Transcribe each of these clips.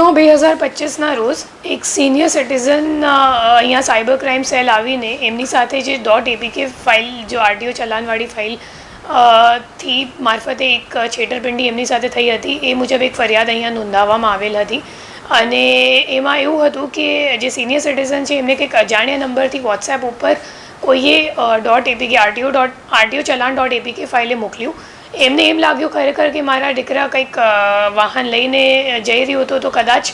9/2025ના રોજ એક senior citizen અહીંયા સાયબર ક્રાઇમ સેલ આવીને એમની સાથે જે .apk ફાઇલ, જો આરટીઓ ચલાનવાળી ફાઇલ થી મારફતે એક છેતરપિંડી એમની સાથે થઈ હતી, એ મુજબ એક ફરિયાદ અહીંયા નોંધાવવામાં આવેલ હતી. અને એમાં એવું હતું કે જે સિનિયર સિટીઝન છે એમને કંઈક અજાણ્યા નંબરથી વોટ્સએપ ઉપર કોઈએ .apk આરટીઓ ચલાન .apk ફાઇલે મોકલ્યું. એમને એમ લાગ્યું ખરેખર કે મારા દીકરા કંઈક વાહન લઈને જઈ રહ્યો હતો તો કદાચ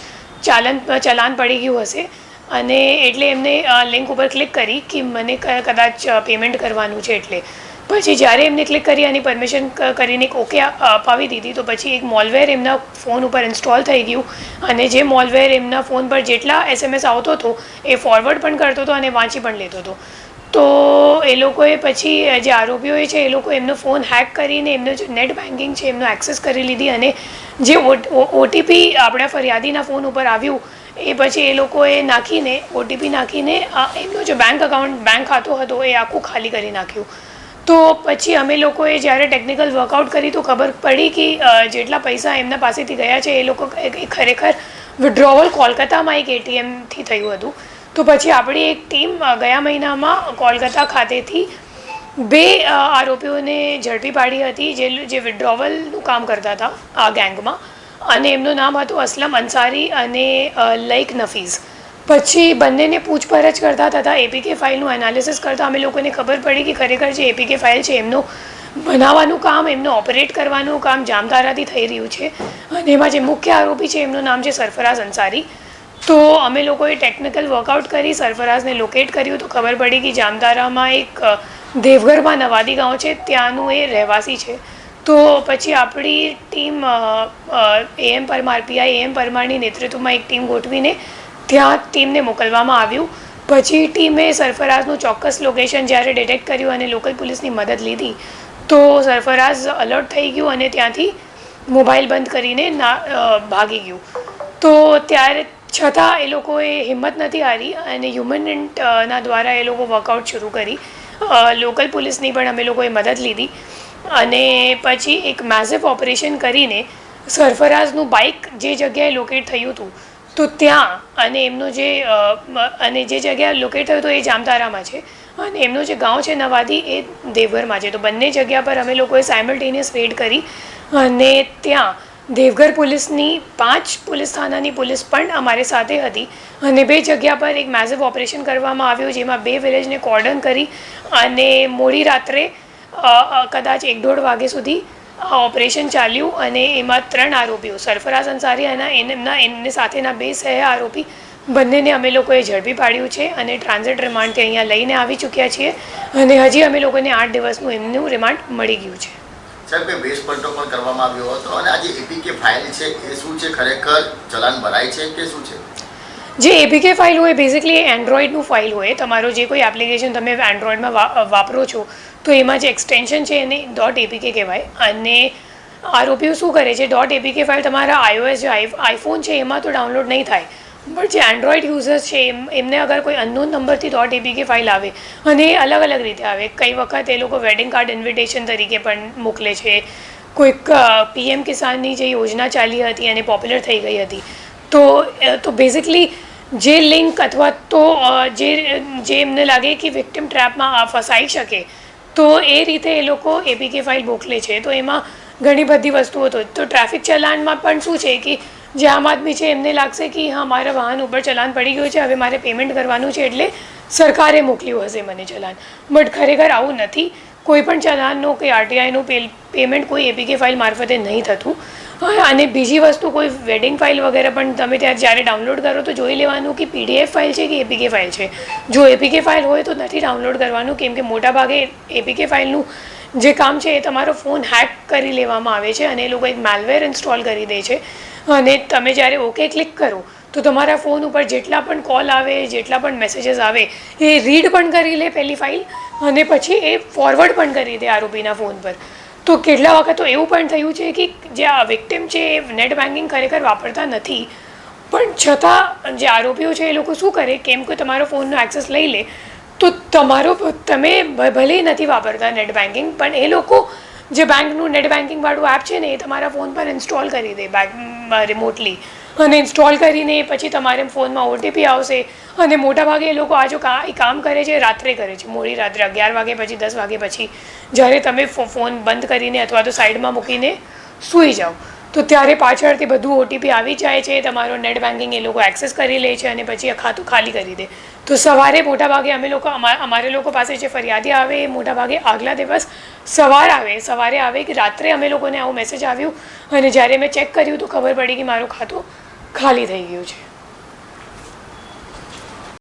ચલાન પડી ગયું હશે, અને એટલે એમને લિંક ઉપર ક્લિક કરી કે મને કદાચ પેમેન્ટ કરવાનું છે. એટલે પછી જ્યારે એમને ક્લિક કરી અને પરમિશન કરીને ઓકે અપાવી દીધી, તો પછી એક મોલવેર એમના ફોન ઉપર ઇન્સ્ટોલ થઈ ગયું, અને જે મોલવેર એમના ફોન પર જેટલા SMS આવતો હતો એ ફોરવર્ડ પણ કરતો હતો અને વાંચી પણ લેતો હતો. તો એ લોકોએ પછી જે આરોપીઓએ છે એ લોકો એમનો ફોન હેક કરીને એમનો જે નેટ બેન્કિંગ છે એમનો એક્સેસ કરી લીધી, અને જે ઓટીપી આપણા ફરિયાદીના ફોન ઉપર આવ્યું એ પછી એ લોકોએ ઓટીપી નાખીને એમનો જે બેંક ખાતો હતો એ આખું ખાલી કરી નાખ્યું. તો પછી અમે લોકોએ જ્યારે ટેકનિકલ વર્કઆઉટ કરી તો ખબર પડી કે જેટલા પૈસા એમના પાસેથી ગયા છે એ લોકો ખરેખર વિડ્રોવલ કોલકાતામાં એક એટીએમથી થયું હતું. તો પછી આપણી એક ટીમ ગયા મહિનામાં કોલકાતા ખાતેથી 2 આરોપીઓને ઝડપી પાડી હતી, જે વિડ્રોવલનું કામ કરતા હતા આ ગેંગમાં, અને એમનું નામ હતું અસલમ અંસારી અને લઈક નફીઝ. પછી બંનેને પૂછપરછ કરતા તથા એપીકે ફાઇલનું એનાલિસિસ કરતાં અમે લોકોને ખબર પડી કે ખરેખર જે એપીકે ફાઇલ છે એમનું બનાવવાનું કામ, એમનું ઓપરેટ કરવાનું કામ જામતારાથી થઈ રહ્યું છે. અને એમાં જે મુખ્ય આરોપી છે એમનું નામ છે સરફરાઝ અંસારી. તો અમે લોકોએ ટેકનિકલ વર્કઆઉટ કરી સરફરાઝને લોકેટ કર્યું તો ખબર પડી કે જામતારામાં એક દેવઘરમાં નવાદી ગાંવ છે, ત્યાંનું એ રહેવાસી છે. તો પછી આપણી ટીમ પીઆઈ એમ પરમારની નેતૃત્વમાં એક ટીમ ગોઠવીને ત્યાં ટીમને મોકલવામાં આવ્યું. પછી ટીમે સરફરાઝનું ચોક્કસ લોકેશન જ્યારે ડિટેક્ટ કર્યું અને લોકલ પોલીસની મદદ લીધી તો સરફરાઝ અલર્ટ થઈ ગયું અને ત્યાંથી મોબાઈલ બંધ કરીને ભાગી ગયું. તો ત્યારે છતાં એ લોકોએ હિંમત નથી હારી અને હ્યુમનના દ્વારા એ લોકો વર્કઆઉટ શરૂ કરી. લોકલ પોલીસની પણ અમે લોકોએ મદદ લીધી અને પછી એક મેસિવ ઓપરેશન કરીને સરફરાઝનું બાઇક જે જગ્યાએ લોકેટ થયું હતું તો ત્યાં, અને એમનું જે જગ્યાએ લોકેટ થયું હતું એ જામતારામાં છે અને એમનું જે ગાંવ છે નવાદી એ દેવઘરમાં છે. તો બંને જગ્યા પર અમે લોકોએ સાયમલ્ટેનિયસ રેડ કરી અને ત્યાં દેવઘર પોલીસની 5 પોલીસ થાનાની પોલીસ પણ અમારી સાથે હતી અને 2 જગ્યા પર એક મેસિવ ઓપરેશન કરવામાં આવ્યું, જેમાં 2 વિલેજને કોર્ડન કરી અને મોડી રાત્રે કદાચ 1-1.5 વાગ્યા સુધી આ ઓપરેશન ચાલ્યું. અને એમાં 3 આરોપીઓ સરફરાઝ અંસારી અને એમની સાથેના 2 સહ આરોપી બંનેને અમે લોકોએ ઝડપી પાડ્યું છે અને ટ્રાન્ઝિટ રિમાન્ડથી અહીંયા લઈને આવી ચૂક્યા છીએ અને હજી અમે લોકોને 8 દિવસનું એમનું રિમાન્ડ મળી ગયું છે. સાહેબ, કે વેસ્ટ પલટો પણ કરવામાં આવ્યો હતો અને આ જે એપીકે ફાઇલ છે એ શું છે, ખરેખર ચલાન ભરાય છે કે શું છે? જે એપીકે ફાઇલ હોય બેઝિકલી એન્ડ્રોઈડનું ફાઇલ હોય. તમારો જે કોઈ એપ્લિકેશન તમે એન્ડ્રોઈડમાં વાપરો છો તો એમાં જે એક્સટેન્શન છે એને .apk કહેવાય. અને આરોપીઓ શું કરે છે, .apk ફાઇલ તમારા iOS જે આઈફોન છે એમાં તો ડાઉનલોડ નહીં થાય, બટ જે એન્ડ્રોઈડ યુઝર્સ છે એમને અગર કોઈ અનનોન નંબરથી .apk ફાઇલ આવે અને એ અલગ અલગ રીતે આવે. કઈ વખત એ લોકો વેડિંગ કાર્ડ ઇન્વિટેશન તરીકે પણ મોકલે છે, કોઈક PM કિસાનની જે યોજના ચાલી હતી અને પોપ્યુલર થઈ ગઈ હતી તો બેઝિકલી જે લિંક અથવા તો જે એમને લાગે કે વિક્ટિમ ટ્રેપમાં ફસાઈ શકે તો એ રીતે એ લોકો એપીકે ફાઇલ મોકલે છે. તો એમાં ઘણી બધી વસ્તુઓ તો ટ્રાફિક ચલાનમાં પણ શું છે કે જે આમ આદમી છે એમને લાગશે કે હા, મારા વાહન ઉપર ચલાન પડી ગયું છે, હવે મારે પેમેન્ટ કરવાનું છે એટલે સરકારે મોકલ્યું હશે મને ચલાન. બટ ખરેખર આવું નથી. કોઈ પણ ચલાનનું કે આરટીઆઈનું પેમેન્ટ કોઈ એપીકે ફાઇલ મારફતે નહીં થતું. અને બીજી વસ્તુ, કોઈ વેડિંગ ફાઇલ વગેરે પણ તમે ત્યાં જ્યારે ડાઉનલોડ કરો તો જોઈ લેવાનું કે PDF ફાઇલ છે કે એપીકે ફાઇલ છે. જો એપીકે ફાઇલ હોય તો નથી ડાઉનલોડ કરવાનું, કેમ કે મોટાભાગે એપીકે ફાઇલનું જે કામ છે એ તમારો ફોન હેક કરી લેવામાં આવે છે અને એ લોકો એક મેલવેર ઇન્સ્ટોલ કરી દે છે અને તમે જ્યારે ઓકે ક્લિક કરો તો તમારા ફોન ઉપર જેટલા પણ કોલ આવે, જેટલા પણ મેસેજીસ આવે એ રીડ પણ કરી લે પહેલી ફાઇલ અને પછી એ ફોરવર્ડ પણ કરી દે આરોપીના ફોન પર. તો કેટલા વખત તો એવું પણ થયું છે કે જે આ વિક્ટિમ છે એ નેટ બેન્કિંગ ખરેખર વાપરતા નથી, પણ છતાં જે આરોપીઓ છે એ લોકો શું કરે, કેમ કે તમારો ફોનનો એક્સેસ લઈ લે તો તમે ભલે નથી વાપરતા નેટ બેન્કિંગ, પણ એ લોકો જે બેંકનું નેટ બેન્કિંગવાળું એપ છે ને એ તમારા ફોન પર ઇન્સ્ટોલ કરી દે રિમોટલી અને ઇન્સ્ટોલ કરીને પછી તમારે ફોનમાં ઓટીપી આવશે. અને મોટાભાગે એ લોકો આ જો કામ કરે છે રાત્રે કરે છે, મોડી રાત્રે 11 વાગે પછી 10 વાગે પછી, જ્યારે તમે ફોન બંધ કરીને અથવા તો સાઈડમાં મૂકીને સૂઈ જાઓ તો ત્યારે પાછળથી બધું ઓટીપી આવી જાય છે, તમારો નેટ બેન્કિંગ એ લોકો એક્સેસ કરી લે છે અને પછી આ ખાતું ખાલી કરી દે. તો સવારે મોટાભાગે અમારે લોકો પાસે જે ફરિયાદી આવે એ મોટાભાગે આગલા દિવસ સવારે આવે કે રાત્રે અમે લોકોને આવું મેસેજ આવ્યું અને જ્યારે મેં ચેક કર્યું તો ખબર પડી કે મારું ખાતું ખાલી થઈ ગયું છે.